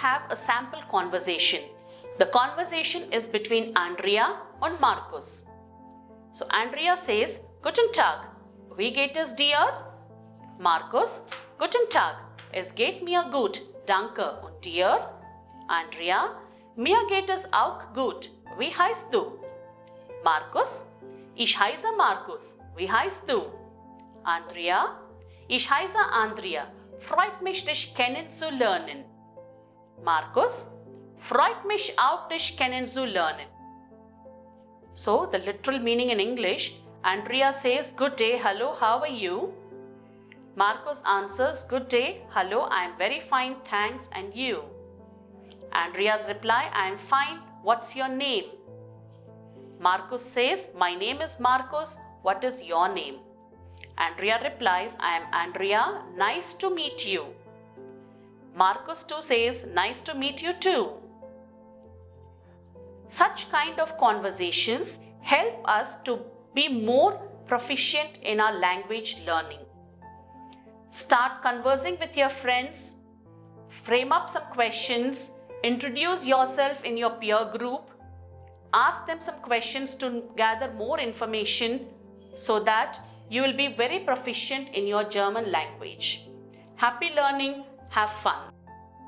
have a sample conversation. The conversation is between Andrea and Markus. So Andrea says, Guten Tag, wie geht es dir? Markus, Guten Tag, es geht mir gut, danke. Und dir? Andrea, mir geht es auch gut. Wie heißt du? Markus, ich heiße Markus. Wie heißt du? Andrea, ich heiße Andrea. Freut mich, dich kennenzulernen. Markus, freut mich auch, dich kennenzulernen. So, the literal meaning in English, Andrea says, good day, hello, how are you? Markus answers, good day, hello, I am very fine, thanks, and you? Andrea's reply, I am fine, what's your name? Markus says, my name is Markus, what is your name? Andrea replies, I am Andrea, nice to meet you. Markus too says, nice to meet you too. Such kind of conversations help us to be more proficient in our language learning. Start conversing with your friends, frame up some questions, introduce yourself in your peer group, ask them some questions to gather more information so that you will be very proficient in your German language. Happy learning, have fun.